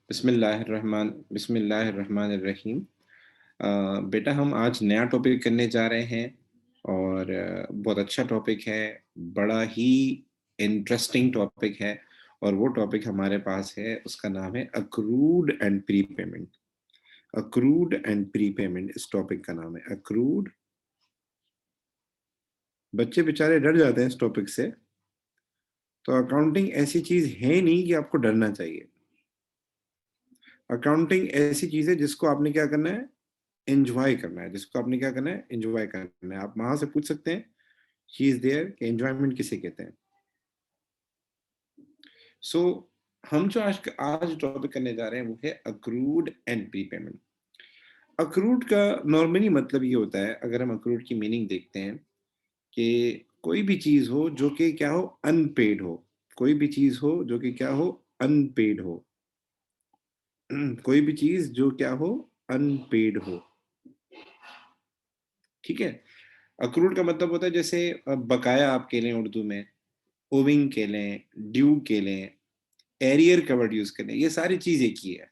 बिस्मिल्लाहिर्रहमानिर्रहीम। बेटा हम आज नया टॉपिक करने जा रहे हैं और बहुत अच्छा टॉपिक है, बड़ा ही इंटरेस्टिंग टॉपिक है और वो टॉपिक हमारे पास है, उसका नाम है accrued and prepayment. Accrued and prepayment इस टॉपिक का नाम है, अक्रूड। बच्चे बेचारे डर जाते हैं इस टॉपिक से, तो अकाउंटिंग ऐसी चीज है नहीं कि आपको डरना चाहिए। अकाउंटिंग ऐसी चीज है जिसको आपने क्या करना है, एंजॉय करना है। जिसको आपने क्या करना है, एंजॉय करना है। आप वहां से पूछ सकते हैं शी इज देयर कि एंजॉयमेंट किसे कहते हैं। सो हम जो आज आज टॉपिक करने जा रहे हैं वो है अक्रूड एंड प्रीपेमेंट। अक्रूड का नॉर्मली मतलब ये होता है, अगर हम अक्रूड की मीनिंग देखते हैं, कि कोई भी चीज हो जो कि क्या हो, अनपेड हो। कोई भी चीज हो जो कि क्या हो, अनपेड हो। कोई भी चीज जो क्या हो, अनपेड हो। ठीक है। अक्रूड का मतलब होता है जैसे बकाया आप कह लें उर्दू में, ओविंग कह लें, ड्यू कह लें, एरियर का वर्ड यूज करें, ये सारी चीज एक ही है।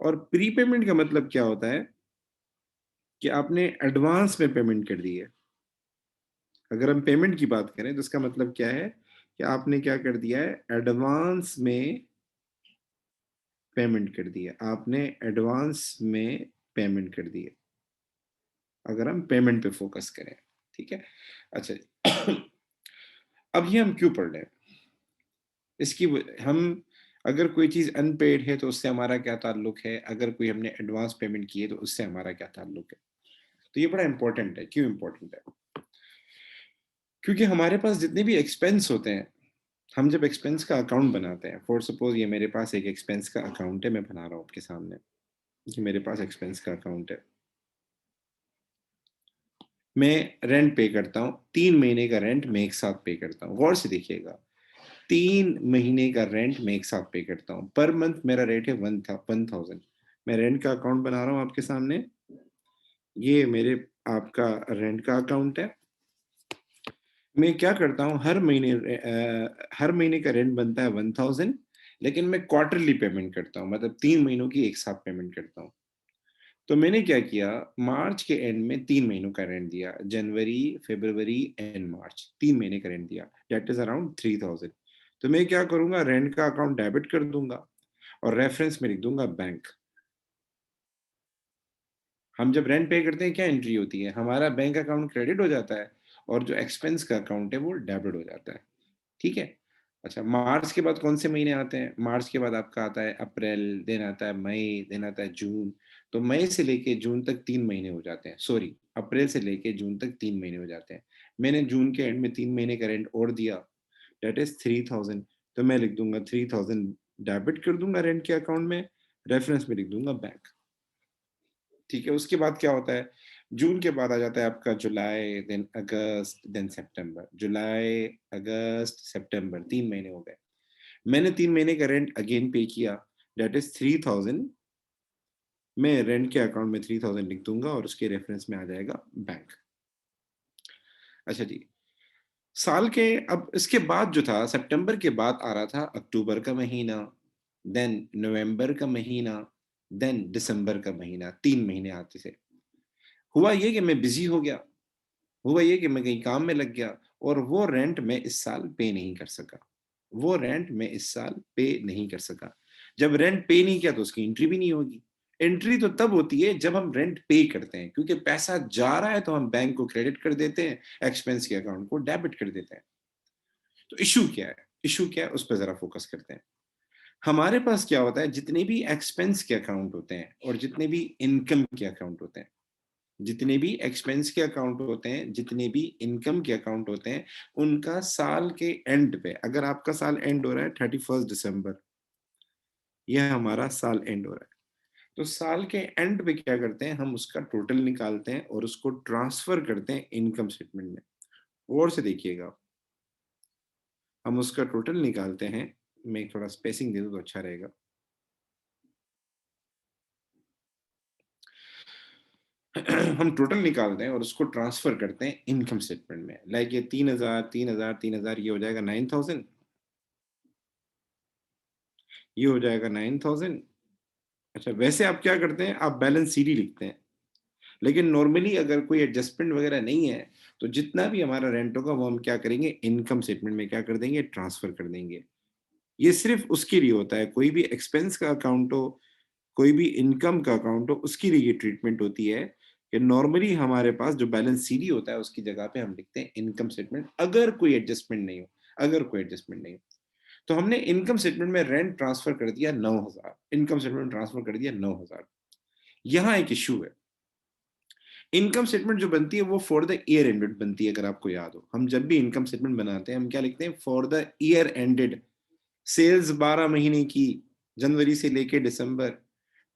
और प्रीपेमेंट का मतलब क्या होता है कि आपने एडवांस में पेमेंट कर दी है। अगर हम पेमेंट की बात करें तो इसका मतलब क्या है कि आपने क्या कर दिया है, एडवांस में पेमेंट कर दिया। आपने एडवांस में पेमेंट कर दी है, अगर हम पेमेंट पे फोकस करें। ठीक है। अच्छा जी। अब ये हम क्यों पढ़ रहे हैं इसकी हम, अगर कोई चीज अनपेड है तो उससे हमारा क्या ताल्लुक है, अगर कोई हमने एडवांस पेमेंट की है तो उससे हमारा क्या ताल्लुक है। तो ये बड़ा इंपॉर्टेंट है। क्यों इंपॉर्टेंट है? क्योंकि हमारे पास जितने भी एक्सपेंस होते हैं, हम जब एक्सपेंस का अकाउंट बनाते हैं, फॉर सपोज ये मेरे पास एक एक्सपेंस का अकाउंट है, मैं बना रहा हूँ आपके सामने कि मेरे पास एक्सपेंस का अकाउंट है। मैं रेंट पे करता हूँ, 3 महीने का रेंट मैं एक साथ पे करता हूँ। गौर से देखिएगा, 3 महीने का रेंट मैं एक साथ पे करता हूँ। पर मंथ मेरा रेट है 1000। मैं रेंट का अकाउंट बना रहा हूँ आपके सामने। ये मेरे आपका रेंट का अकाउंट है। मैं क्या करता हूँ, हर महीने का रेंट बनता है 1000, लेकिन मैं क्वार्टरली पेमेंट करता हूँ, मतलब 3 महीनों की एक साथ पेमेंट करता हूँ। तो मैंने क्या किया, मार्च के एंड में 3 महीनों का रेंट दिया, जनवरी, फरवरी एंड मार्च, 3 महीने का रेंट दिया, डेट इज अराउंड 3000। तो मैं क्या करूंगा, रेंट का अकाउंट डेबिट कर दूंगा और रेफरेंस में लिख दूंगा बैंक। हम जब रेंट पे करते हैं क्या एंट्री होती है, हमारा बैंक अकाउंट क्रेडिट हो जाता है और जो एक्सपेंस का अकाउंट है वो डेबिट हो जाता है। ठीक है। अच्छा, मार्च के बाद कौन से महीने आते हैं? मार्च के बाद आपका आता है अप्रैल, देन आता है मई, देन आता है जून। तो मई से लेके जून तक 3 महीने हो जाते हैं, सॉरी, अप्रैल से लेके जून तक 3 महीने हो जाते हैं। मैंने जून के एंड में 3 महीने का रेंट और दिया, डेट इज 3000। तो मैं लिख दूंगा 3000, डेबिट कर दूंगा रेंट के अकाउंट में, रेफरेंस में लिख दूंगा बैंक। ठीक है। उसके बाद क्या होता है, जून के बाद आ जाता है आपका जुलाई, देन अगस्त, देन सितंबर। जुलाई, अगस्त, सितंबर, 3 महीने हो गए। मैंने 3 महीने का रेंट अगेन पे किया, डेट इज 3000। मैं रेंट के अकाउंट में 3000 लिख दूंगा और उसके रेफरेंस में आ जाएगा बैंक। अच्छा जी। साल के, अब इसके बाद जो था, सितंबर के बाद आ रहा था अक्टूबर का महीना, देन नवंबर का महीना, देन दिसंबर का महीना। 3 महीने आते थे। हुआ ये कि मैं बिजी हो गया, हुआ ये कि मैं कहीं काम में लग गया और वो रेंट मैं इस साल पे नहीं कर सका। वो रेंट मैं इस साल पे नहीं कर सका। जब रेंट पे नहीं किया तो उसकी एंट्री भी नहीं होगी। एंट्री तो तब होती है जब हम रेंट पे करते हैं, क्योंकि पैसा जा रहा है तो हम बैंक को क्रेडिट कर देते हैं, एक्सपेंस के अकाउंट को डेबिट कर देते हैं। तो इशू क्या है, इशू क्या है, उस पर जरा फोकस करते हैं। हमारे पास क्या होता है, जितने भी एक्सपेंस के अकाउंट होते हैं और जितने भी इनकम के अकाउंट होते हैं, जितने भी एक्सपेंस के अकाउंट होते हैं, जितने भी इनकम के अकाउंट होते हैं, उनका साल के एंड पे, अगर आपका साल एंड हो रहा है 31 दिसंबर, यह हमारा साल एंड हो रहा है, तो साल के एंड पे क्या करते हैं, हम उसका टोटल निकालते हैं और उसको ट्रांसफर करते हैं इनकम स्टेटमेंट में। और से देखिएगा, हम उसका टोटल निकालते हैं। मैं थोड़ा स्पेसिंग दे दूं तो अच्छा रहेगा। हम टोटल निकालते हैं और उसको ट्रांसफर करते हैं इनकम स्टेटमेंट में। लाइक ये 3000, 3000, 3000, ये हो जाएगा 9000। ये हो जाएगा 9,000। अच्छा, वैसे आप क्या करते हैं, आप बैलेंस सीडी लिखते हैं, लेकिन नॉर्मली अगर कोई एडजस्टमेंट वगैरह नहीं है, तो जितना भी हमारा रेंट होगा वो हम क्या करेंगे, इनकम स्टेटमेंट में क्या कर देंगे, ट्रांसफर कर देंगे। ये सिर्फ उसके लिए होता है, कोई भी एक्सपेंस का अकाउंट हो, कोई भी इनकम का अकाउंट हो, उसके लिए ये ट्रीटमेंट होती है कि नॉर्मली हमारे पास जो बैलेंस सीडी होता है उसकी जगह पे हम लिखते हैं इनकम स्टेटमेंट, अगर कोई एडजस्टमेंट नहीं हो, अगर कोई एडजस्टमेंट नहीं हो। तो हमने इनकम स्टेटमेंट में रेंट ट्रांसफर कर दिया 9,000, इनकम स्टेटमेंट में ट्रांसफर कर दिया 9,000। यहाँ एक इश्यू है, इनकम स्टेटमेंट जो बनती है वो फॉर द ईयर एंडेड बनती है, अगर आपको याद हो। हम जब भी इनकम स्टेटमेंट बनाते हैं हम क्या लिखते हैं, for the year ended. Sales 12 महीने की, जनवरी से लेके दिसंबर।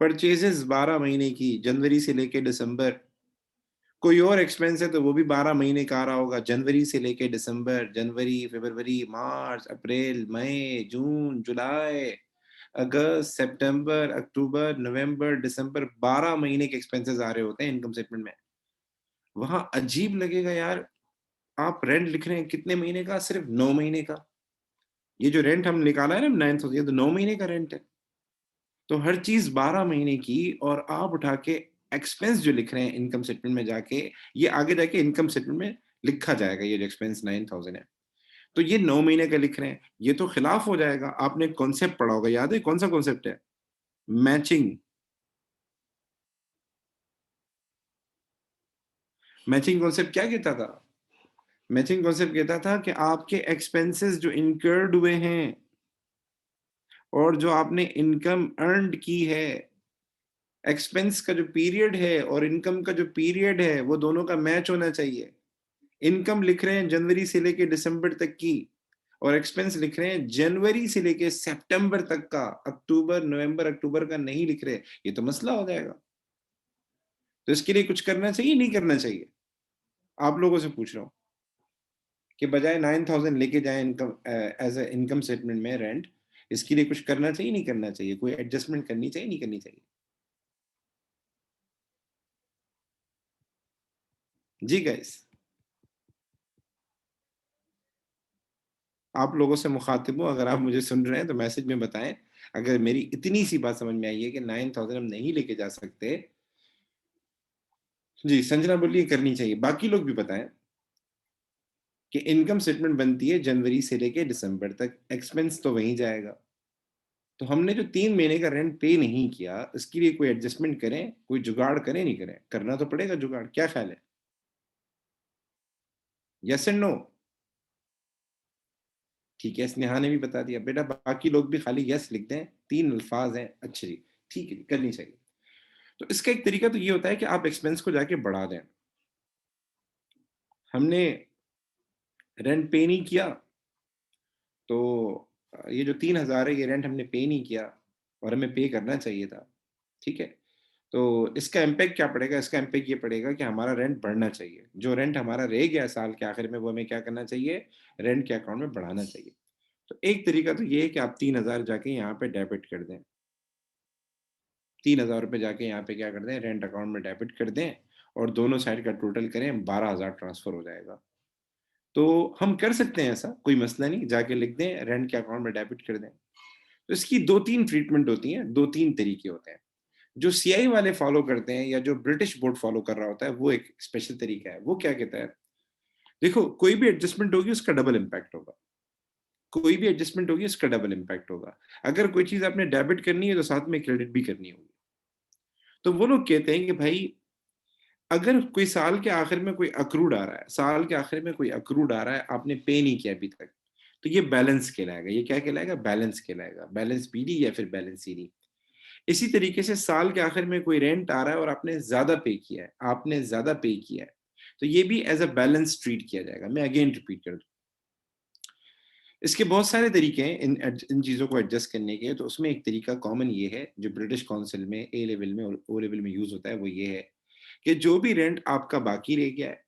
परचेजेस 12 महीने की, जनवरी से लेके दिसंबर। कोई और एक्सपेंस है तो वो भी 12 महीने का आ रहा होगा, जनवरी से लेके दिसंबर, जनवरी, फरवरी, मार्च, अप्रैल, मई, जून, जुलाई, अगस्त, सितंबर, अक्टूबर, नवंबर, दिसंबर, 12 महीने के एक्सपेंसेस आ रहे होते हैं इनकम स्टेटमेंट में। वहां अजीब लगेगा यार, आप रेंट लिख रहे हैं कितने महीने का, सिर्फ 9 महीने का। ये जो रेंट हम निकाला है ना 9,000, ये तो 9 महीने का रेंट है। तो हर चीज 12 महीने की, और आप उठा के एक्सपेंस जो लिख रहे हैं इनकम स्टेटमेंट में जाके, ये आगे जाके इनकम स्टेटमेंट में लिखा जाएगा, ये जो एक्सपेंस 9,000 है। तो ये 9 महीने का लिख रहे हैं, ये तो खिलाफ हो जाएगा। आपने कॉन्सेप्ट पढ़ा होगा, याद है कौन सा कॉन्सेप्ट है, मैचिंग। मैचिंग कॉन्सेप्ट क्या कहता था, मैचिंग कॉन्सेप्ट कहता था कि आपके एक्सपेंसेस जो इनकर्ड हुए हैं और जो आपने इनकम अर्नड की है, एक्सपेंस का जो पीरियड है और इनकम का जो पीरियड है, वो दोनों का मैच होना चाहिए। इनकम लिख रहे हैं जनवरी से लेके दिसंबर तक की, और एक्सपेंस लिख रहे हैं जनवरी से लेके सितंबर तक का, अक्टूबर, नवंबर, अक्टूबर का नहीं लिख रहे, ये तो मसला हो जाएगा। तो इसके लिए कुछ करना चाहिए, नहीं करना चाहिए? आप लोगों से पूछ रहा हूँ कि बजाय 9,000 लेके जाए income as a income statement में रेंट, इसके लिए कुछ करना चाहिए, नहीं करना चाहिए? कोई एडजस्टमेंट करनी चाहिए, नहीं करनी चाहिए? जी गाइस, आप लोगों से मुखातिब हूँ, अगर आप मुझे सुन रहे हैं तो मैसेज में बताएं। अगर मेरी इतनी सी बात समझ में आई है कि 9,000 हम नहीं लेके जा सकते। जी, संजना बोलिए करनी चाहिए, बाकी लोग भी बताएं कि इनकम स्टेटमेंट बनती है जनवरी से लेके दिसंबर तक, एक्सपेंस तो वहीं जाएगा। तो हमने जो 3 महीने का रेंट पे नहीं किया, इसके लिए कोई एडजस्टमेंट करें, कोई जुगाड़ करें, नहीं करें? करना तो पड़ेगा जुगाड़, क्या ख्याल है? Yes and no? ठीक है, स्नेहा ने भी बता दिया बेटा, बाकी लोग भी खाली यस लिख दें, 3 अल्फाज हैं, अच्छी जी, ठीक है, करनी चाहिए। तो इसका एक तरीका तो ये होता है कि आप एक्सपेंस को जाके बढ़ा दें। हमने रेंट पे नहीं किया, तो ये जो 3,000 है ये रेंट हमने पे नहीं किया, और हमें पे करना चाहिए था, ठीक है? तो इसका इम्पैक्ट क्या पड़ेगा, इसका इम्पैक्ट ये पड़ेगा कि हमारा रेंट बढ़ना चाहिए। जो रेंट हमारा रह गया साल के आखिर में, वो हमें क्या करना चाहिए, रेंट के अकाउंट में बढ़ाना चाहिए। तो एक तरीका तो ये है कि आप 3,000 जाके यहाँ पे डेबिट कर दें, 3,000 रुपये जाके यहाँ पे क्या कर दें, रेंट अकाउंट में डेबिट कर दें, और दोनों साइड का टोटल करें, 12,000 ट्रांसफर हो जाएगा। तो हम कर सकते हैं ऐसा, कोई मसला नहीं, जाके लिख दें रेंट के अकाउंट में डेबिट कर दें। तो इसकी 2-3 ट्रीटमेंट होती हैं, 2-3 तरीके होते हैं। जो सीआई वाले फॉलो करते हैं, या जो ब्रिटिश बोर्ड फॉलो कर रहा होता है, वो एक स्पेशल तरीका है। वो क्या कहता है, देखो कोई भी एडजस्टमेंट होगी उसका डबल इम्पैक्ट होगा, कोई भी एडजस्टमेंट होगी उसका डबल इम्पैक्ट होगा। अगर कोई चीज आपने डेबिट करनी है तो साथ में क्रेडिट भी करनी होगी। तो वो लोग कहते हैं कि भाई, अगर कोई साल के आखिर में कोई अक्रूड आ रहा है, साल के आखिर में कोई अक्रूड आ रहा है, आपने पे नहीं किया अभी तक, तो ये बैलेंस कहलाएगा। ये क्या कहलाएगा, बैलेंस कहलाएगा, बैलेंस बीडी या फिर बैलेंस सीडी। इसी तरीके से साल के आखिर में कोई रेंट आ रहा है और आपने ज्यादा पे किया है, आपने ज्यादा पे किया है, तो ये भी एज अ बैलेंस ट्रीट किया जाएगा। मैं अगेन रिपीट कर दूं, इसके बहुत सारे तरीके हैं इन चीजों को एडजस्ट करने के। तो उसमें एक तरीका कॉमन ये है, जो ब्रिटिश काउंसिल में ए लेवल में और ओ लेवल में यूज होता है, वो ये है कि जो भी रेंट आपका बाकी रह गया है,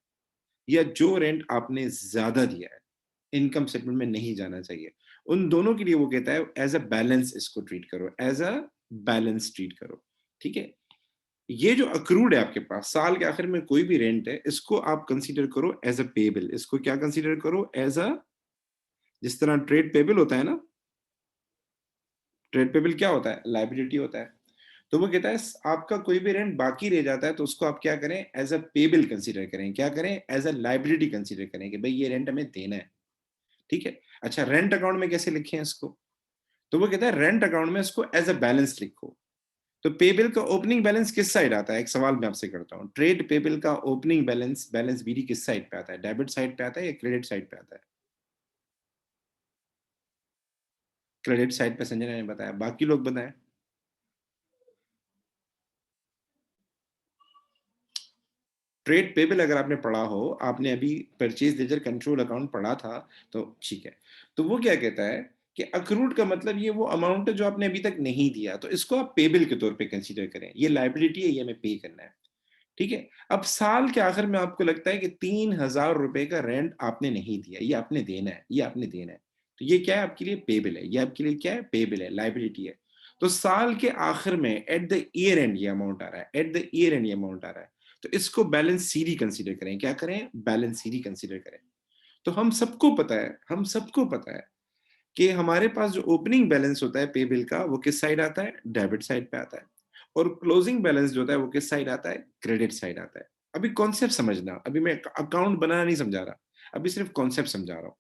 या जो रेंट आपने ज्यादा दिया है, इनकम स्टेटमेंट में नहीं जाना चाहिए। उन दोनों के लिए वो कहता है एज अ बैलेंस इसको ट्रीट करो, एज अ बैलेंस ट्रीट करो, ठीक है? ये जो अक्रूड है आपके पास, साल के आखिर में कोई भी रेंट है, इसको आप कंसीडर करो एज अ पेबल। इसको क्या कंसीडर करो, एज अ, जिस तरह ट्रेड पेबल होता है ना, ट्रेड पेबल क्या होता है? लायबिलिटी होता है। तो वो कहता है आपका कोई भी रेंट बाकी रह जाता है तो उसको आप क्या करें? एज अ पेबल कंसीडर करें। क्या करें? एज अ लायबिलिटी कंसीडर करें कि भाई ये रेंट हमें देना है। ठीक है? अच्छा, रेंट अकाउंट में कैसे लिखें इसको? तो वो कहता है रेंट अकाउंट में इसको एज अ बैलेंस लिखो। तो पेबल का ओपनिंग बैलेंस किस साइड आता है? एक सवाल मैं आपसे करता हूँ। ट्रेड पेबल का ओपनिंग बैलेंस, बैलेंस बीडी किस साइड पे आता है? डेबिट साइड पे आता है या क्रेडिट साइड पे आता है? क्रेडिट साइड पे संजना ने बताया, बाकी लोग बताएं। ट्रेड पेबल अगर आपने पढ़ा हो, आपने अभी परचेज लेजर कंट्रोल अकाउंट पढ़ा था, तो ठीक है। तो वो क्या कहता है कि अक्रूड का मतलब ये वो अमाउंट है जो आपने अभी तक नहीं दिया, तो इसको आप पेबल के तौर पे कंसीडर करें। ये लायबिलिटी है, ये हमें पे करना है। ठीक है? अब साल के आखिर में आपको लगता है कि 3000 रुपए का रेंट आपने नहीं दिया, ये आपने देना है, ये आपने देना है। तो ये क्या है? आपके लिए पेबल है। ये आपके लिए क्या है? पेबल है, लायबिलिटी है। तो साल के आखिर में एट द ईयर एंड ये अमाउंट आ रहा है, एट द ईयर एंड ये अमाउंट आ रहा है। तो इसको बैलेंस सीडी कंसीडर करें। क्या करें? बैलेंस सीडी कंसीडर करें। तो हम सबको पता है, हम सबको पता है कि हमारे पास जो ओपनिंग बैलेंस होता है पे बिल का, वो किस साइड आता है? डेबिट साइड पे आता है। और क्लोजिंग बैलेंस जो होता है वो किस साइड आता है? क्रेडिट साइड आता है। अभी कॉन्सेप्ट समझना, अभी मैं अकाउंट बनाना नहीं समझा रहा, अभी सिर्फ कॉन्सेप्ट समझा रहा हूँ।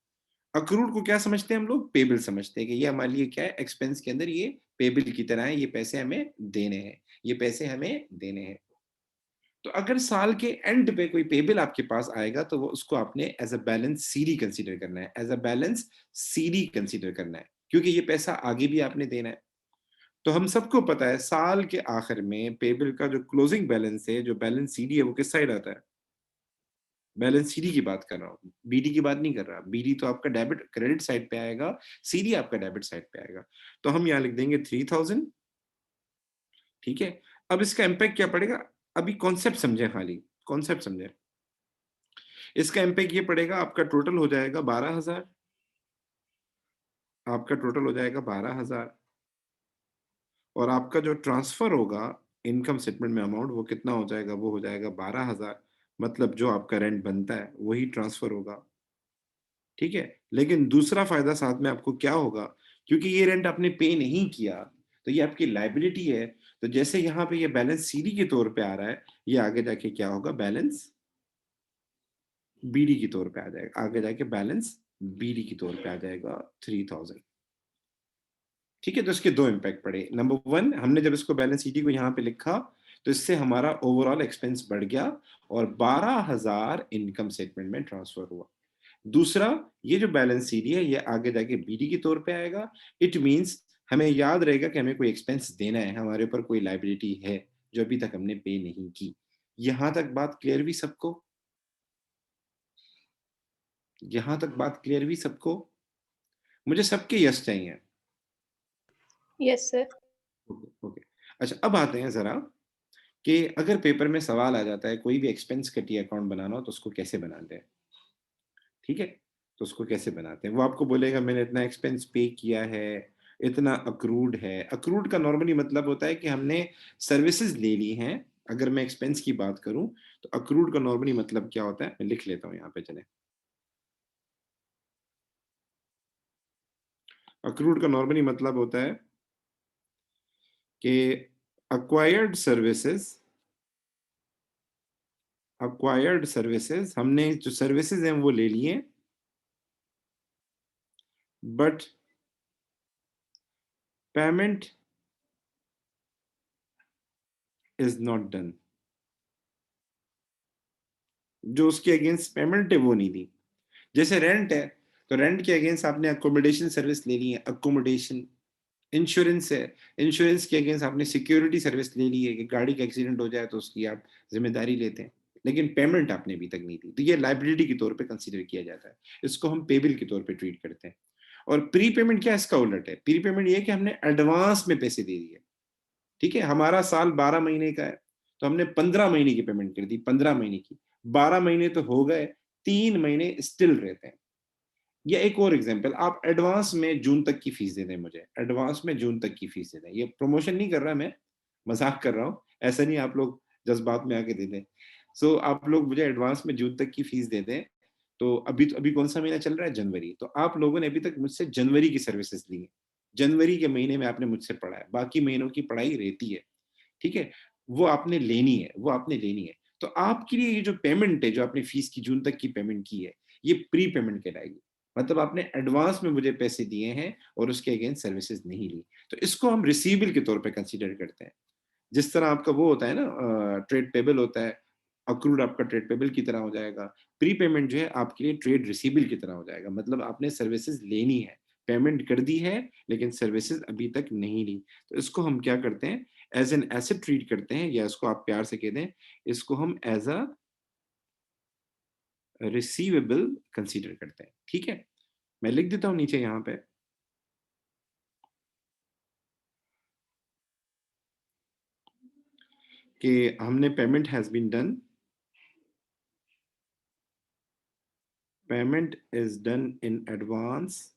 अक्रूड को क्या समझते हैं हम लोग? पेबिल समझते हैं कि ये हमारे लिए क्या है? एक्सपेंस के अंदर ये पेबिल की तरह है, ये पैसे हमें देने हैं, ये पैसे हमें देने हैं। तो अगर साल के एंड पे कोई पेबिल आपके पास आएगा तो वो उसको आपने as a balance sheet consider करना है, as a balance sheet consider करना है, क्योंकि ये पैसा आगे भी आपने देना है। तो हम सबको पता है साल के आखिर में पेबिल का जो क्लोजिंग बैलेंस है, जो बैलेंस सीडी है, वो किस साइड आता है? बैलेंस सीडी की बात कर रहा हूँ, बीडी की बात नहीं कर रहा। बीडी तो आपका डेबिट क्रेडिट साइड पे आएगा, सीडी आपका डेबिट साइड पे आएगा। तो हम यहाँ लिख देंगे 3000। ठीक है? अब इसका इम्पैक्ट क्या पड़ेगा? अभी कॉन्सेप्ट समझे, खाली कॉन्सेप्ट समझे। इसका इम्पैक्ट ये पड़ेगा, आपका टोटल हो जाएगा 12,000। आपका टोटल हो जाएगा 12,000। और आपका जो ट्रांसफर होगा इनकम स्टेटमेंट में अमाउंट, वो कितना हो जाएगा? वो हो जाएगा 12,000। मतलब जो आपका रेंट बनता है वही ट्रांसफर होगा। ठीक है? लेकिन दूसरा फायदा साथ में आपको क्या होगा? क्योंकि ये रेंट आपने पे नहीं किया, तो ये आपकी लायबिलिटी है। तो जैसे यहाँ पे ये बैलेंस सीडी के तौर पे आ रहा है, ये आगे जाके क्या होगा? बैलेंस बीडी की तौर पे आ जाएगा। आगे जाके बैलेंस बीडी की तौर पे आ जाएगा 3000। ठीक है? तो इसके दो इम्पैक्ट पड़े। नंबर वन, हमने जब इसको बैलेंस शीट को यहाँ पे लिखा तो इससे हमारा ओवरऑल एक्सपेंस बढ़ गया और 12,000 इनकम स्टेटमेंट में ट्रांसफर हुआ। दूसरा, ये जो बैलेंस शीट है ये आगे जाके बीडी के तौर पे आएगा। इट मींस हमें याद रहेगा कि हमें कोई एक्सपेंस देना है, हमारे ऊपर कोई लाइबिलिटी है जो अभी तक हमने पे नहीं की। यहां तक बात क्लियर हुई सबको? यहां तक बात क्लियर हुई सबको? मुझे सबके यस चाहिए। Yes sir. Okay okay. अच्छा, अब आते हैं जरा कि अगर पेपर में सवाल आ जाता है कोई भी एक्सपेंस कटी अकाउंट बनाना हो तो उसको कैसे बनाते हैं? ठीक है? तो उसको कैसे बनाते हैं? वो आपको बोलेगा मैंने इतना एक्सपेंस पे किया है, इतना अक्रूड है। अक्रूड का नॉर्मली मतलब होता है कि हमने सर्विसेज ले ली हैं। अगर मैं एक्सपेंस की बात करूं तो अक्रूड का नॉर्मली मतलब क्या होता है, मैं लिख लेता हूं यहाँ पे, चले। अक्रूड का नॉर्मली मतलब होता है कि अक्वायर्ड सर्विसेज, अक्वायर्ड सर्विसेज, हमने जो सर्विसेज हैं वो ले लिए, but payment is not done. जो उसके अगेंस्ट पेमेंट है वो नहीं दी। जैसे रेंट है, तो रेंट के अगेंस्ट आपने अकोमोडेशन सर्विस ले ली है, अकोमोडेशन। इंश्योरेंस है, इंश्योरेंस के अगेंस्ट आपने सिक्योरिटी सर्विस ले ली है कि गाड़ी का एक्सीडेंट हो जाए तो उसकी आप जिम्मेदारी लेते हैं। लेकिन पेमेंट आपने अभी तक नहीं दी, तो ये लाइबिलिटी के तौर पे कंसीडर किया जाता है। इसको हम पेबिल के तौर पे ट्रीट करते हैं। और प्री पेमेंट क्या, इसका उलट है। प्री पेमेंट ये है कि हमने एडवांस में पैसे दे दिए। ठीक है? हमारा साल 12 महीने का है, तो हमने 15 महीने की पेमेंट कर दी, 15 महीने की। 12 महीने तो हो गए, 3 महीने स्टिल रहते हैं। या एक और एग्जांपल, आप एडवांस में जून तक की फीस दे दें मुझे, एडवांस में जून तक की फीस दे दें। ये प्रमोशन नहीं कर रहा मैं, मजाक कर रहा हूँ। ऐसा नहीं आप लोग जज्बात में आके दे दें। सो आप लोग मुझे एडवांस में जून तक की फीस दे दें। तो अभी कौन सा महीना चल रहा है? जनवरी। तो आप लोगों ने अभी तक मुझसे जनवरी की सर्विसेज ली है। जनवरी के महीने में आपने मुझसे पढ़ा है, बाकी महीनों की पढ़ाई रहती है, ठीक है? वो आपने लेनी है, वो आपने लेनी है। तो आपके लिए ये जो पेमेंट है, जो आपने फीस की जून तक की पेमेंट की है, ये प्री पेमेंट कहलाएगी। मतलब आपने एडवांस में मुझे पैसे दिए हैं और उसके अगेंस्ट सर्विसेज़ नहीं ली। तो इसको हम रिसीवेबल के तौर पे कंसीडर करते हैं। जिस तरह आपका वो होता है ना ट्रेड पेबल होता है, अक्रूड आपका ट्रेड पेबल की तरह हो जाएगा। प्री पेमेंट जो है आपके लिए ट्रेड रिसीवेबल की तरह हो जाएगा। मतलब आपने सर्विसेज़ लेनी है, पेमेंट कर दी है लेकिन सर्विसेज़ अभी तक नहीं ली। तो इसको हम क्या करते हैं एज़ एन एसेट ट्रीट करते हैं या इसको आप प्यार से कह दें, इसको हम एज़ अ रिसीवेबल कंसीडर करते हैं। ठीक है? मैं लिख देता हूँ नीचे यहाँ पे कि हमने payment has been done, payment is done in advance,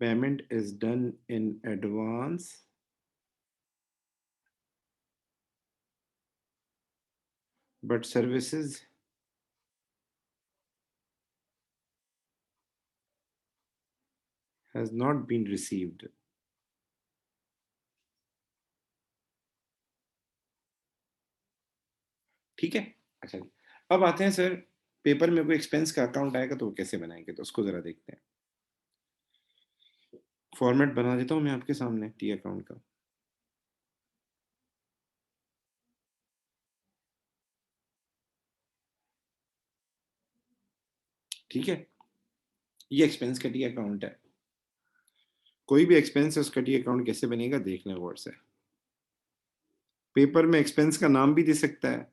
payment is done in advance, but services has not been received. ठीक है? अच्छा जी। अब आते हैं सर पेपर में कोई एक्सपेंस का अकाउंट आएगा तो वो कैसे बनाएंगे तो उसको जरा देखते हैं। फॉर्मेट बना देता हूँ मैं आपके सामने टी अकाउंट का। ठीक है? ये एक्सपेंस का टी अकाउंट है। कोई भी एक्सपेंस है उसका टी अकाउंट कैसे बनेगा देख लें गौर से। पेपर में एक्सपेंस का नाम भी दे सकता है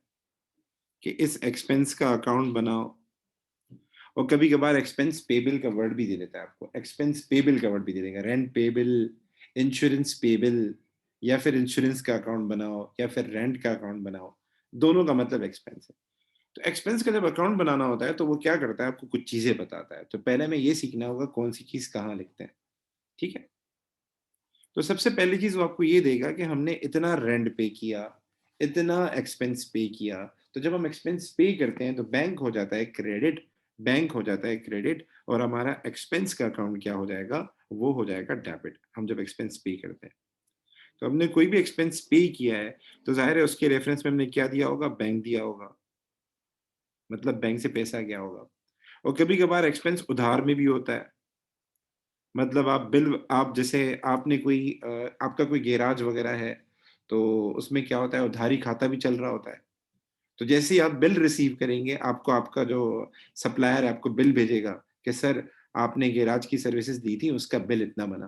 कि इस एक्सपेंस का अकाउंट बनाओ और कभी कभार एक्सपेंस पेबल का वर्ड भी दे देता है आपको, एक्सपेंस पेबल का वर्ड भी दे देगा, रेंट पेबल, इंश्योरेंस पेबल, या फिर इंश्योरेंस का अकाउंट बनाओ या फिर रेंट का अकाउंट बनाओ, दोनों का मतलब एक्सपेंस है। तो एक्सपेंस का जब अकाउंट बनाना होता है तो वो क्या करता है आपको कुछ चीजें बताता है। तो पहले में ये सीखना होगा कौन सी चीज कहाँ लिखते हैं। ठीक है? तो सबसे पहली चीज वो आपको ये देगा कि हमने इतना रेंट पे किया, इतना एक्सपेंस पे किया। तो जब हम एक्सपेंस पे करते हैं तो बैंक हो जाता है क्रेडिट, बैंक हो जाता है क्रेडिट और हमारा एक्सपेंस का अकाउंट क्या हो जाएगा, वो हो जाएगा डेबिट। हम जब एक्सपेंस पे करते हैं तो हमने कोई भी एक्सपेंस पे किया है तो जाहिर है उसके रेफरेंस में हमने क्या दिया होगा, बैंक दिया होगा, मतलब बैंक से पैसा गया होगा। और कभी कभार एक्सपेंस उधार में भी होता है, मतलब आप बिल, आप जैसे आपने कोई आपका कोई गैराज वगैरह है तो उसमें क्या होता है उधारी खाता भी चल रहा होता है। तो जैसे ही आप बिल रिसीव करेंगे आपको आपका जो सप्लायर है आपको बिल भेजेगा कि सर आपने गैराज की सर्विसेज दी थी उसका बिल इतना बना।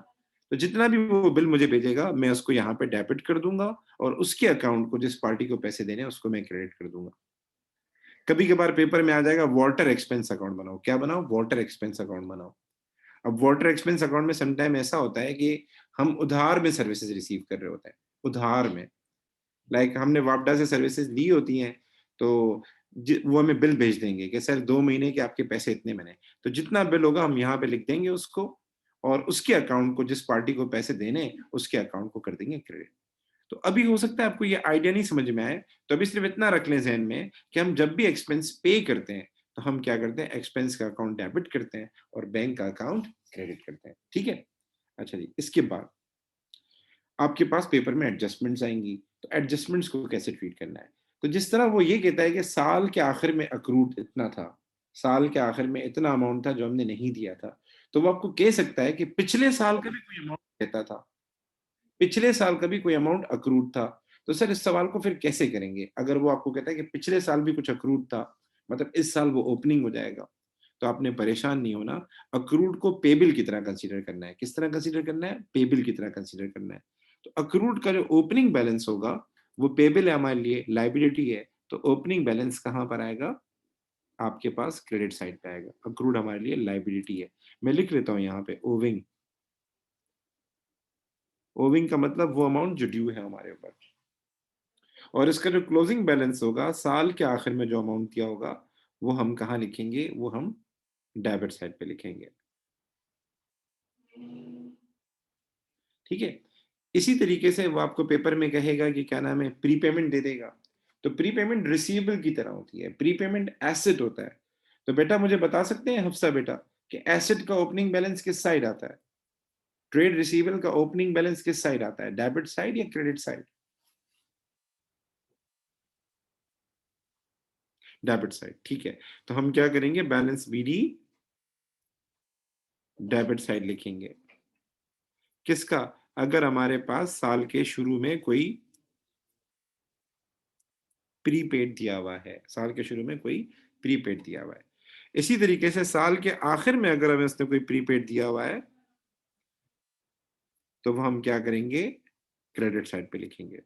तो जितना भी वो बिल मुझे भेजेगा मैं उसको यहाँ पे डेबिट कर दूंगा और उसके अकाउंट को जिस पार्टी को पैसे देने हैं उसको मैं क्रेडिट कर दूंगा। कभी कभार पेपर में आ जाएगा वाटर एक्सपेंस अकाउंट बनाओ, क्या बनाओ, वाटर एक्सपेंस अकाउंट बनाओ। अब वाटर एक्सपेंस अकाउंट में समटाइम ऐसा होता है कि हम उधार में सर्विसेज रिसीव कर रहे होते हैं, उधार में, लाइक हमने वापडा से सर्विसेज ली होती हैं तो वो हमें बिल भेज देंगे कि सर 2 महीने के आपके पैसे इतने बने। तो जितना बिल होगा हम यहाँ पे लिख देंगे उसको और उसके अकाउंट को जिस पार्टी को पैसे देने उसके अकाउंट को कर देंगे क्रेडिट। तो अभी हो सकता है आपको ये आइडिया नहीं समझ में आए, तो अभी सिर्फ इतना रख लें ज़हन में कि हम जब भी एक्सपेंस पे करते हैं तो हम क्या करते हैं, एक्सपेंस का अकाउंट डेबिट करते हैं और बैंक का अकाउंट क्रेडिट करते हैं। ठीक है? अच्छा जी, इसके बाद आपके पास पेपर में एडजस्टमेंट्स आएंगी। तो एडजस्टमेंट्स को कैसे ट्रीट करना है, तो जिस तरह वो ये कहता है कि साल के आखिर में अक्रूड इतना था, साल के आखिर में इतना अमाउंट था जो हमने नहीं दिया था, तो वो आपको कह सकता है कि पिछले साल का भी कोई अमाउंट रहता था, पिछले साल का भी कोई अमाउंट अक्रूड था। तो सर इस सवाल को फिर कैसे करेंगे, अगर वो आपको कहता है कि पिछले साल भी कुछ अक्रूड था, मतलब इस साल वो ओपनिंग हो जाएगा, तो आपने परेशान नहीं होना। अक्रूड को पेबल की तरह कंसीडर करना है। किस तरह कंसीडर करना है, पेबल की तरह कंसीडर करना है। तो अक्रूड का जो ओपनिंग बैलेंस होगा वो पेबल है हमारे लिए, लाइबिलिटी है। तो ओपनिंग बैलेंस कहाँ पर आएगा, आपके पास क्रेडिट साइड पे आएगा। अक्रूड हमारे लिए लाइबिलिटी है। मैं लिख लेता हूँ यहाँ पे ओविंग, ओविंग का मतलब वो अमाउंट जो ड्यू है हमारे ऊपर। और इसका जो क्लोजिंग बैलेंस होगा साल के आखिर में जो अमाउंट दिया होगा वो हम कहाँ लिखेंगे, वो हम डेबिट साइड पे लिखेंगे। ठीक है? इसी तरीके से वो आपको पेपर में कहेगा कि क्या नाम है, प्रीपेमेंट दे देगा। तो प्रीपेमेंट रिसीवेबल की तरह होती है, प्रीपेमेंट एसेट होता है। तो बेटा मुझे बता सकते हैं हफ्सा बेटा कि एसेट का ओपनिंग बैलेंस किस साइड आता है? ट्रेड रिसीवेबल का ओपनिंग बैलेंस किस साइड आता है, डेबिट साइड या क्रेडिट साइड? डेबिट साइड, ठीक है। तो हम क्या करेंगे, बैलेंस बीडी डेबिट साइड लिखेंगे। किसका? अगर हमारे पास साल के शुरू में कोई प्रीपेड दिया हुआ है, साल के शुरू में कोई प्रीपेड दिया हुआ है। इसी तरीके से साल के आखिर में अगर हमें उसने कोई प्रीपेड दिया हुआ है तो वो हम क्या करेंगे, क्रेडिट साइड पे लिखेंगे।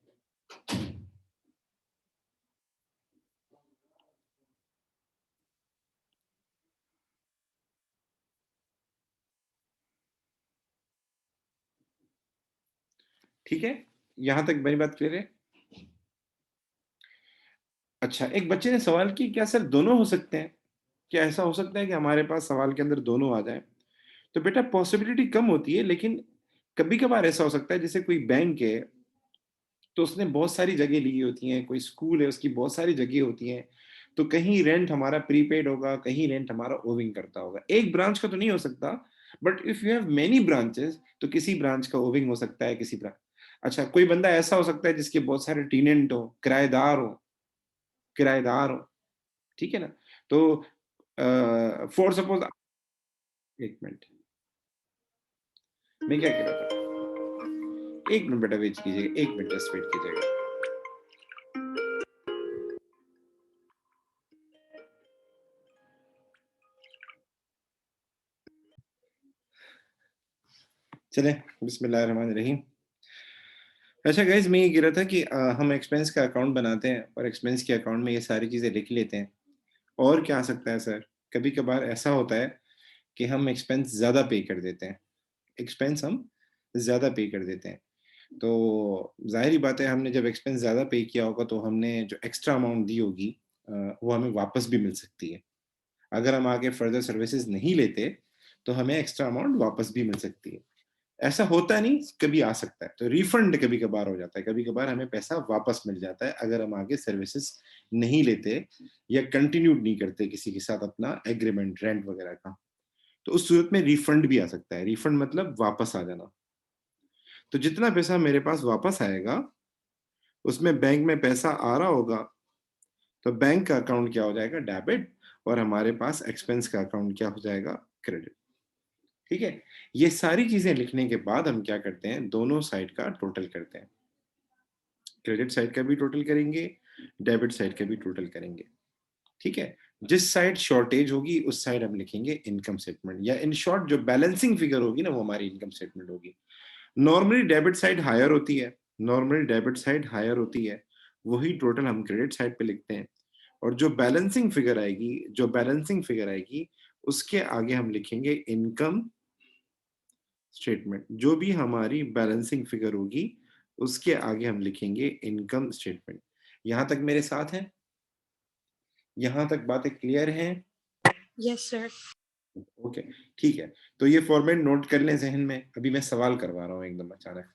ठीक है, यहां तक मेरी बात क्लियर है? अच्छा, एक बच्चे ने सवाल किया, क्या सर दोनों हो सकते हैं? क्या ऐसा हो सकता है कि हमारे पास सवाल के अंदर दोनों आ जाए? तो बेटा पॉसिबिलिटी कम होती है, लेकिन कभी कभार ऐसा हो सकता है, जैसे कोई बैंक है तो उसने बहुत सारी जगह ली होती हैं, कोई स्कूल है उसकी बहुत सारी जगह होती हैं, तो कहीं रेंट हमारा प्रीपेड होगा, कहीं रेंट हमारा ओविंग करता होगा। एक ब्रांच का तो नहीं हो सकता, but if you have many branches तो किसी ब्रांच का ओविंग हो सकता है, किसी ब्रांच। अच्छा, कोई बंदा ऐसा हो सकता है जिसके बहुत सारे टीनेंट हो, किराएदार हो, ठीक है ना? तो फॉर सपोज, एक मिनट, मैं क्या कह रहा था, एक मिनट बेटा वेट कीजिएगा, एक मिनट जस्ट वेट कीजिएगा। चले, बिस्मिल्लाहिर्रहमानिर्रहीम। अच्छा गाइज, मैं ये कह रहा था कि हम एक्सपेंस का अकाउंट बनाते हैं और एक्सपेंस के अकाउंट में ये सारी चीज़ें लिख लेते हैं। और क्या आ सकता है सर, कभी कभार ऐसा होता है कि हम एक्सपेंस ज़्यादा पे कर देते हैं, एक्सपेंस हम ज़्यादा पे कर देते हैं। तो जाहिर ही बात है, हमने जब एक्सपेंस ज़्यादा पे किया होगा तो हमने जो एक्स्ट्रा अमाउंट दी होगी वो हमें वापस भी मिल सकती है। अगर हम आगे फर्दर सर्विसेज नहीं लेते तो हमें एक्स्ट्रा अमाउंट वापस भी मिल सकती है। ऐसा होता नहीं, कभी आ सकता है। तो रिफंड कभी कभार हो जाता है, कभी कभार हमें पैसा वापस मिल जाता है अगर हम आगे सर्विसेज नहीं लेते या कंटिन्यू नहीं करते किसी के साथ अपना एग्रीमेंट रेंट वगैरह का। तो उस सूरत में रिफंड भी आ सकता है। रिफंड मतलब वापस आ जाना। तो जितना पैसा मेरे पास वापस आएगा उसमें बैंक में पैसा आ रहा होगा, तो बैंक का अकाउंट क्या हो जाएगा, डेबिट, और हमारे पास एक्सपेंस का अकाउंट क्या हो जाएगा, क्रेडिट। ठीक है, ये सारी चीजें लिखने के बाद हम क्या करते हैं, दोनों साइड का टोटल करते हैं। क्रेडिट साइड का भी टोटल करेंगे, डेबिट साइड का भी टोटल करेंगे। ठीक है, जिस साइड शॉर्टेज होगी उस साइड हम लिखेंगे इनकम स्टेटमेंट, या इन शॉर्ट जो बैलेंसिंग फिगर होगी ना वो हमारी इनकम स्टेटमेंट होगी। नॉर्मली डेबिट साइड हायर होती है, नॉर्मली डेबिट साइड हायर होती है, वही टोटल हम क्रेडिट साइड पे लिखते हैं। और जो बैलेंसिंग फिगर आएगी, जो बैलेंसिंग फिगर आएगी उसके आगे हम लिखेंगे इनकम स्टेटमेंट। जो भी हमारी बैलेंसिंग फिगर होगी उसके आगे हम लिखेंगे इनकम स्टेटमेंट। यहां तक मेरे साथ हैं? यहां तक बातें क्लियर हैं? Yes, sir. ओके, ठीक है। तो ये फॉर्मेट नोट कर लें जहन में, अभी मैं सवाल करवा रहा हूँ एकदम अचानक।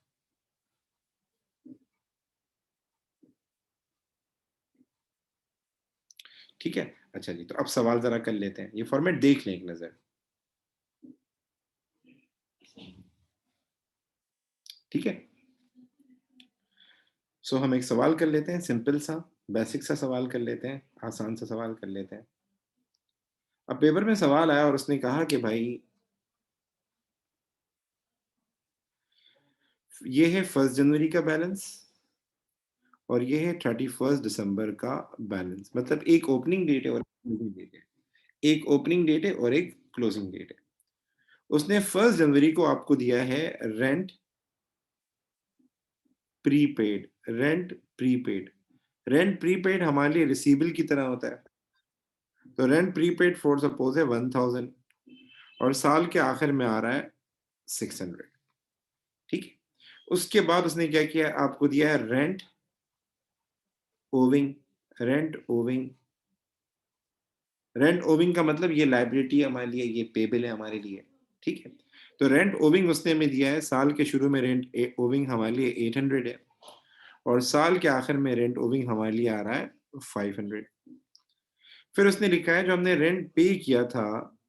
ठीक है, अच्छा जी, तो अब सवाल जरा कर लेते हैं, ये फॉर्मेट देख लें एक नजर। ठीक है, सो हम एक सवाल कर लेते हैं, सिंपल सा बेसिक सा सवाल कर लेते हैं, आसान सा सवाल कर लेते हैं। अब पेपर में सवाल आया और उसने कहा कि भाई ये है 1 जनवरी का बैलेंस और ये है 31 दिसंबर का बैलेंस, मतलब एक ओपनिंग डेट है और क्लोजिंग डेट है, एक ओपनिंग डेट है और एक क्लोजिंग डेट है। उसने 1 जनवरी को आपको दिया है rent prepaid, rent prepaid. Rent prepaid हमारे लिए रिसीवेबल की तरह होता है। तो रेंट प्रीपेड फॉर सपोज है 1000 और साल के आखिर में आ रहा है 600। ठीक है, उसके बाद उसने क्या किया, आपको दिया है rent owing. Rent owing, rent owing का मतलब ये लाइबिलिटी है हमारे लिए, ये पेबल है हमारे लिए। ठीक है, तो रेंट ओविंग उसने हमें दिया है, साल के शुरू में रेंट ओविंग हमारे लिए 800 है और साल के आखिर में रेंट ओविंग हमारे लिए आ रहा है 500। फिर उसने लिखा है जो हमने रेंट पे किया था,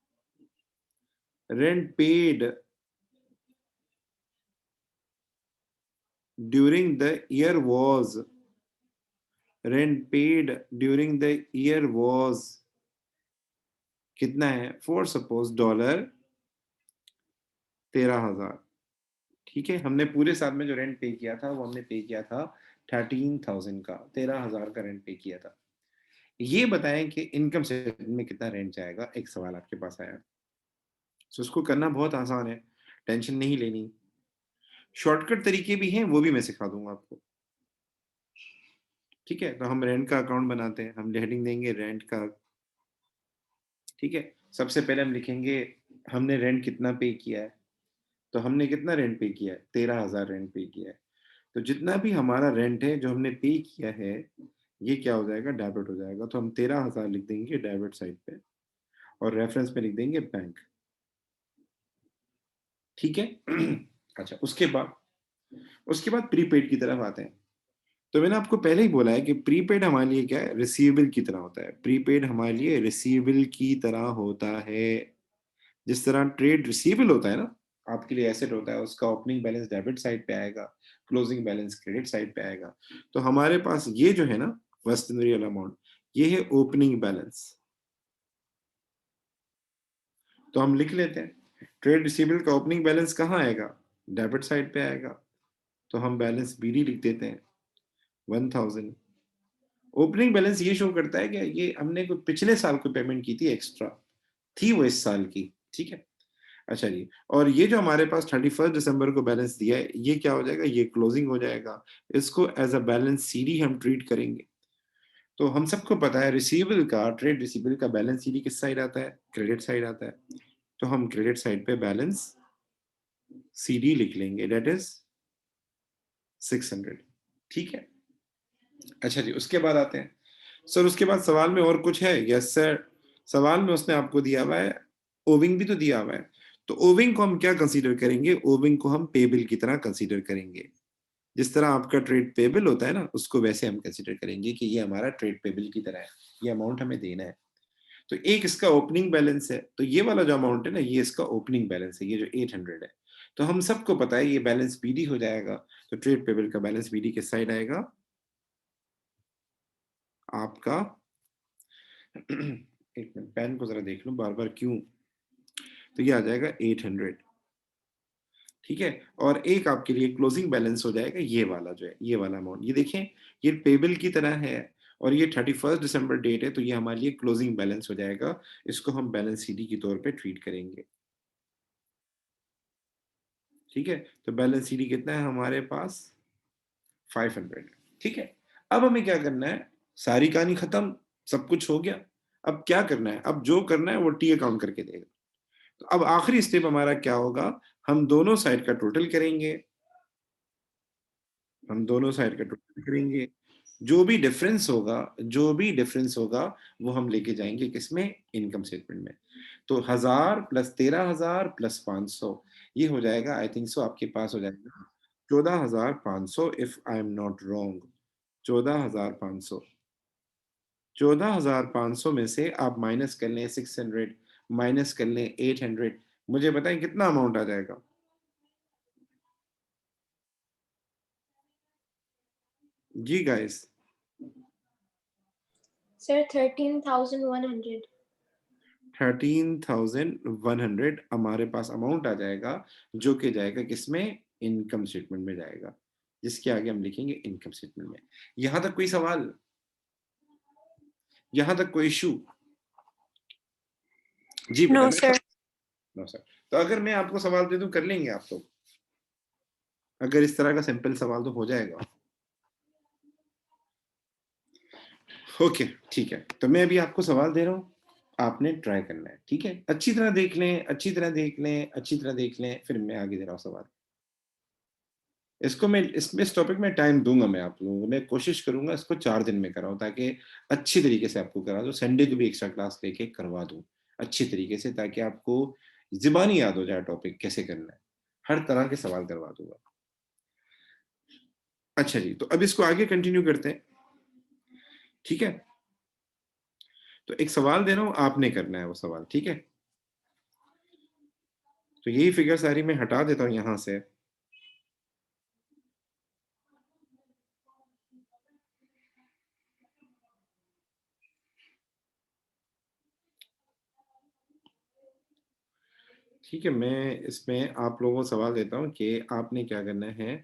rent paid during the year was, rent paid during the year was कितना है, फॉर सपोज $13,000। ठीक है, हमने पूरे साल में जो रेंट पे किया था वो हमने पे किया था 13,000 का, 13,000 का रेंट पे किया था। ये बताएं कि इनकम स्टेटमेंट में कितना रेंट जाएगा, एक सवाल आपके पास आया। सो उसको करना बहुत आसान है, टेंशन नहीं लेनी। शॉर्टकट तरीके भी हैं, वो भी मैं सिखा दूंगा आपको। ठीक है, तो हम रेंट का अकाउंट बनाते हैं, हम हेडिंग देंगे रेंट का। ठीक है, सबसे पहले हम लिखेंगे हमने रेंट कितना पे किया है। तो हमने कितना रेंट पे किया है, 13,000 रेंट पे किया है। तो जितना भी हमारा रेंट है जो हमने पे किया है, ये क्या हो जाएगा, डेबिट हो जाएगा। तो हम 13,000 लिख देंगे डेबिट साइड पे, और रेफरेंस पे लिख देंगे बैंक। ठीक है। अच्छा, उसके बाद प्रीपेड की तरफ आते हैं। तो मैंने आपको पहले ही बोला है कि प्रीपेड हमारे लिए क्या है, रिसीवेबल की तरह होता है। प्रीपेड हमारे लिए रिसीवेबल की तरह होता है। जिस तरह ट्रेड रिसीवेबल होता है ना, आपके लिए एसेट होता है, उसका ओपनिंग बैलेंस डेबिट साइड पे आएगा, क्लोजिंग बैलेंस क्रेडिट साइड पे आएगा। तो हमारे पास ये जो है ना, फर्स्ट रियल अमाउंट, ये है ओपनिंग बैलेंस। तो हम लिख लेते हैं ट्रेड रिसीवेबल का ओपनिंग बैलेंस कहाँ आएगा, डेबिट साइड पे आएगा। तो हम बैलेंस बीडी लिख देते हैं 1,000। ओपनिंग बैलेंस ये शो करता है कि ये हमने कोई पिछले साल को पेमेंट की थी, एक्स्ट्रा थी वो इस साल की। ठीक है। अच्छा जी, और ये जो हमारे पास 31 दिसंबर को बैलेंस दिया है, ये क्या हो जाएगा, ये क्लोजिंग हो जाएगा। इसको एज अ बैलेंस सीडी हम ट्रीट करेंगे। तो हम सबको पता है रिसीवेबल का, ट्रेड रिसीवेबल का बैलेंस सीडी किस साइड आता है, क्रेडिट साइड आता है। तो हम क्रेडिट साइड पे बैलेंस सीडी लिख लेंगे, डेट इज 600। ठीक है। अच्छा जी, उसके बाद आते हैं सर, उसके बाद सवाल में और कुछ है? यस सर, सवाल में उसने आपको दिया हुआ है ओविंग भी तो दिया हुआ है। तो ओविंग को हम क्या कंसीडर करेंगे, ओविंग को हम पेबल की तरह कंसीडर करेंगे। जिस तरह आपका ट्रेड पेबल होता है ना, उसको वैसे हम कंसीडर करेंगे कि ये हमारा ट्रेड पेबल की तरह है, ये अमाउंट हमें देना है। तो एक इसका ओपनिंग बैलेंस है, तो ये वाला जो अमाउंट है ना, ये इसका ओपनिंग बैलेंस है, ये जो 800 है। तो हम सबको पता है ये बैलेंस बीडी हो जाएगा। तो ट्रेड पेबल का बैलेंस बीडी किस साइड आएगा, आपका एक मिनट, पेन को जरा देख लो बार बार क्यों। तो ये आ जाएगा 800। ठीक है, और एक आपके लिए क्लोजिंग बैलेंस हो जाएगा ये वाला, जो है ये वाला अमाउंट, ये देखें, ये पेबल की तरह है, और ये 31 दिसंबर डेट है, तो ये हमारे लिए क्लोजिंग बैलेंस हो जाएगा। इसको हम बैलेंस सीडी के तौर पे ट्रीट करेंगे। ठीक है, तो बैलेंस सीडी कितना है हमारे पास, 500। ठीक है, अब हमें क्या करना है, सारी कहानी खत्म, सब कुछ हो गया। अब क्या करना है, अब जो करना है वो टी अकाउंट करके देगा। तो अब आखिरी स्टेप हमारा क्या होगा, हम दोनों साइड का टोटल करेंगे। हम दोनों साइड का टोटल करेंगे, जो भी डिफरेंस होगा वो हम लेके जाएंगे किसमें, इनकम स्टेटमेंट में। तो 1000 प्लस 13,000 प्लस 500, ये हो जाएगा, आई थिंक सो आपके पास हो जाएगा 14,500, if I am not wrong. 14,500, 14,500 में से आप माइनस कर लें 600, माइनस कर लें 800, मुझे बताएं कितना अमाउंट आ जाएगा। जी गाइस, Sir, 13,100. 13,100 हमारे पास अमाउंट आ जाएगा, जो कि जाएगा किसमें, इनकम स्टेटमेंट में जाएगा, जिसके आगे हम लिखेंगे इनकम स्टेटमेंट में। यहां तक कोई सवाल, यहां तक कोई इशू? जी बेटा, No, मैं sir. No sir. तो अगर मैं आपको सवाल दे दूं, कर लेंगे आप तो? अगर इस तरह का सिंपल सवाल तो हो जाएगा। ओके, ठीक है, तो मैं अभी आपको सवाल दे रहा हूँ, आपने ट्राई करना है। ठीक है, अच्छी तरह देख लें, अच्छी तरह देख लें, अच्छी तरह देख लें, फिर मैं आगे दे रहा हूँ सवाल। इसको मैं इस टॉपिक में टाइम दूंगा, मैं आप लोगों को, मैं कोशिश करूंगा इसको 4 दिन में कराऊं, ताकि अच्छी तरीके से आपको करा दूं, संडे को भी एक्स्ट्रा क्लास लेके करवा दूं अच्छी तरीके से, ताकि आपको जुबानी याद हो जाए टॉपिक कैसे करना है। हर तरह के सवाल करवा दूंगा। अच्छा जी, तो अब इसको आगे कंटिन्यू करते हैं। ठीक है, तो एक सवाल दे रहा हूं, आपने करना है वो सवाल। ठीक है, तो यही फिगर सारी मैं हटा देता हूं यहां से। ठीक है, मैं इसमें आप लोगों को सवाल देता हूँ कि आपने क्या करना है।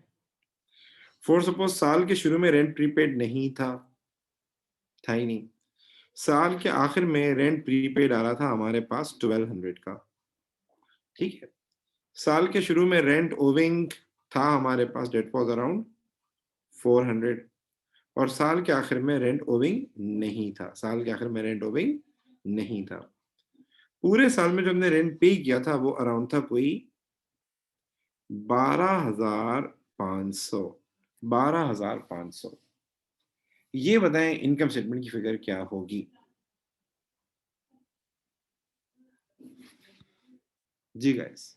फॉर सपोज साल के शुरू में रेंट प्रीपेड नहीं था, था ही नहीं। साल के आखिर में रेंट प्रीपेड आ रहा था हमारे पास 1200 का, ठीक है। साल के शुरू में रेंट ओविंग था हमारे पास, डेट वाज अराउंड 400। और साल के आखिर में रेंट ओविंग नहीं था, साल के आखिर में रेंट ओविंग नहीं था। पूरे साल में जो हमने रेंट पे किया था वो अराउंड था कोई 12,500, 12,500। ये बताएं इनकम स्टेटमेंट की फिगर क्या होगी। जी गाइस,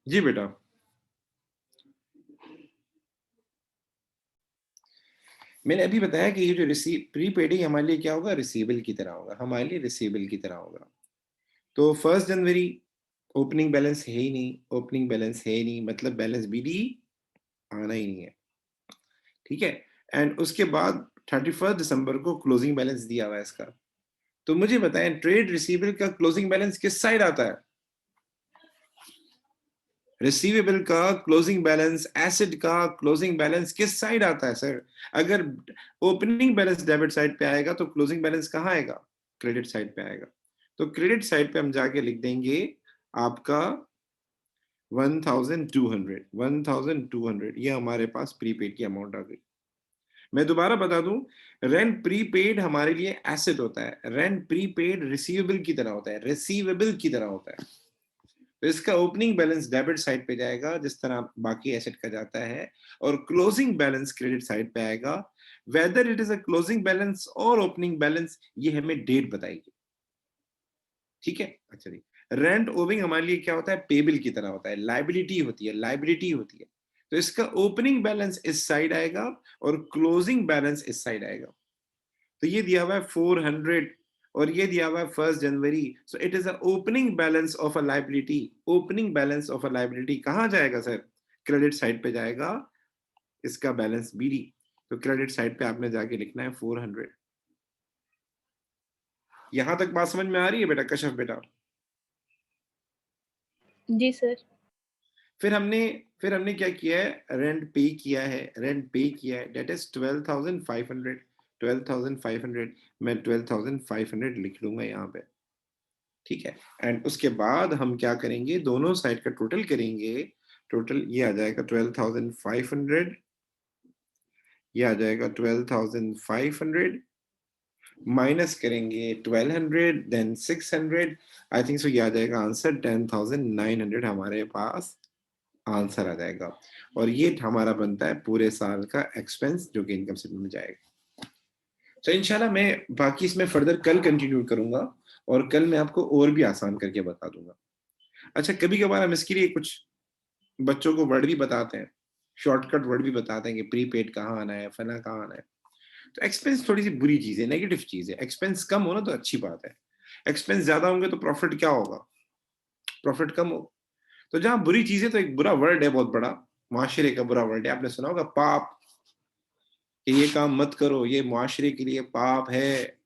जी बेटा, मैंने अभी बताया कि ये जो रिसीव प्रीपेड है हमारे लिए क्या होगा, रिसीवेबल की तरह होगा, हमारे लिए रिसीवेबल की तरह होगा। तो 1 जनवरी ओपनिंग बैलेंस है ही नहीं, ओपनिंग बैलेंस है ही नहीं, मतलब बैलेंस बीडी आना ही नहीं है, ठीक है। एंड उसके बाद 31 दिसंबर को क्लोजिंग बैलेंस दिया हुआ है इसका। तो मुझे बताएं ट्रेड रिसीवेबल का क्लोजिंग बैलेंस किस साइड आता है। रिसीवेबल का क्लोजिंग बैलेंस, एसेट का क्लोजिंग बैलेंस किस साइड आता है सर। अगर ओपनिंग बैलेंस डेबिट साइड पे आएगा तो क्लोजिंग बैलेंस कहाँ आएगा, क्रेडिट साइड पे आएगा। तो क्रेडिट साइड पे हम जाके लिख देंगे आपका 1200, 1200 ये हमारे पास प्रीपेड की अमाउंट आ गई। मैं दोबारा बता दूं, रेंट प्रीपेड हमारे लिए एसेट होता है, रेंट प्रीपेड रिसीवेबल की तरह होता है, रिसीवेबल की तरह होता है। तो इसका ओपनिंग बैलेंस डेबिट साइड पे जाएगा जिस तरह बाकी एसेट का जाता है, और क्लोजिंग बैलेंस क्रेडिट साइड पे आएगा। Whether it is a closing balance और ओपनिंग बैलेंस ये हमें डेट बताएगी, ठीक है। अच्छा जी, रेंट ओविंग हमारे लिए क्या होता है, पेबल की तरह होता है, लाइबिलिटी होती है, लाइबिलिटी होती है। तो इसका ओपनिंग बैलेंस इस साइड आएगा और क्लोजिंग बैलेंस इस साइड आएगा। तो ये दिया हुआ है 400 और ये दिया हुआ है 1 जनवरी। So it is a opening balance of a liability, opening balance of a liability कहां जाएगा सर, क्रेडिट साइड पे जाएगा, इसका बैलेंस बीडी। तो क्रेडिट साइड पे आपने जाके लिखना है 400। यहां तक बात समझ में आ रही है बेटा, कशफ बेटा। जी सर। फिर हमने फिर हमने क्या किया है, रेंट पे किया है, रेंट पे किया है, डेट इज 12,500, 12,500। मैं 12,500 लिख लूंगा यहाँ पे, ठीक है। एंड उसके बाद हम क्या करेंगे, दोनों साइड का टोटल करेंगे। टोटल ये आ जाएगा 12,500, ये आ जाएगा 12,500, माइनस करेंगे 1200, देन 600। आई थिंक सो ये आ जाएगा आंसर 10,900 हमारे पास आंसर आ जाएगा। और ये हमारा बनता है पूरे साल का एक्सपेंस जो कि इनकम स्टेटमेंट में जाएगा। तो इंशाल्लाह मैं बाकी इसमें फर्दर कल कंटिन्यू करूंगा और कल मैं आपको और भी आसान करके बता दूंगा। अच्छा, कभी कभार हम इसके लिए कुछ बच्चों को वर्ड भी बताते हैं, शॉर्टकट वर्ड भी बताते हैं कि प्रीपेड कहाँ आना है, फना कहाँ आना है। तो एक्सपेंस थोड़ी सी बुरी चीज है, नेगेटिव चीज है। एक्सपेंस कम हो ना तो अच्छी बात है, एक्सपेंस ज्यादा होंगे तो प्रॉफिट क्या होगा, प्रॉफिट कम हो। तो जहां बुरी चीज है तो एक बुरा वर्ड है, बहुत बड़ा मुआशरे का बुरा वर्ड है, आपने सुना होगा पाप, कि ये काम मत करो, ये मुआशरे के लिए पाप है,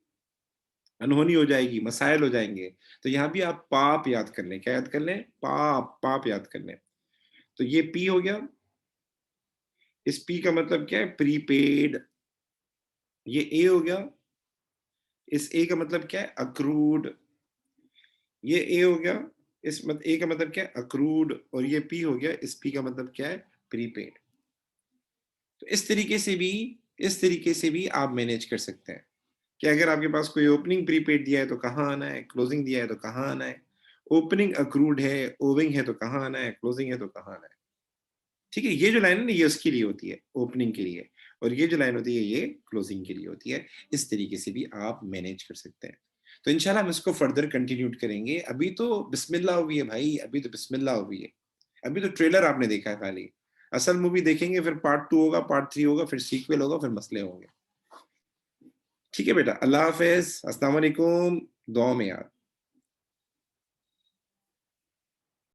अनहोनी हो जाएगी, मसाइल हो जाएंगे। तो यहाँ भी आप पाप याद कर लें, क्या याद कर लें, पाप, पाप याद कर लें। तो ये पी हो गया, इस पी का मतलब क्या है, प्रीपेड। ये ए हो गया, इस ए का मतलब क्या है, अक्रूड। ये ए हो गया, इस मत ए का मतलब क्या है, अक्रूड। और ये पी हो गया, इस पी का मतलब क्या है, प्रीपेड। तो इस तरीके से भी आप मैनेज कर सकते हैं कि अगर आपके पास कोई ओपनिंग प्रीपेड दिया है तो कहाँ आना है, क्लोजिंग दिया है तो कहाँ आना है, ओपनिंग अक्रूड है, ओविंग है तो कहाँ आना है, क्लोजिंग है तो कहाँ आना है। ठीक है, ये जो लाइन है ना ये उसके लिए होती है, ओपनिंग के लिए, और ये जो लाइन होती है ये क्लोजिंग के लिए होती है। इस तरीके से भी आप मैनेज कर सकते हैं। तो इंशाल्लाह हम इसको फर्दर कंटिन्यू करेंगे। अभी तो बिस्मिल्लाह हुई है भाई, अभी तो बिस्मिल्लाह हुई है। अभी तो ट्रेलर आपने देखा है खाली, असल मूवी देखेंगे फिर पार्ट 2 होगा, पार्ट 3 होगा, फिर सीक्वल होगा, फिर मसले होंगे। ठीक है बेटा, अल्लाह हाफ़िज़, अस्सलाम वालेकुम, दुआ में याद।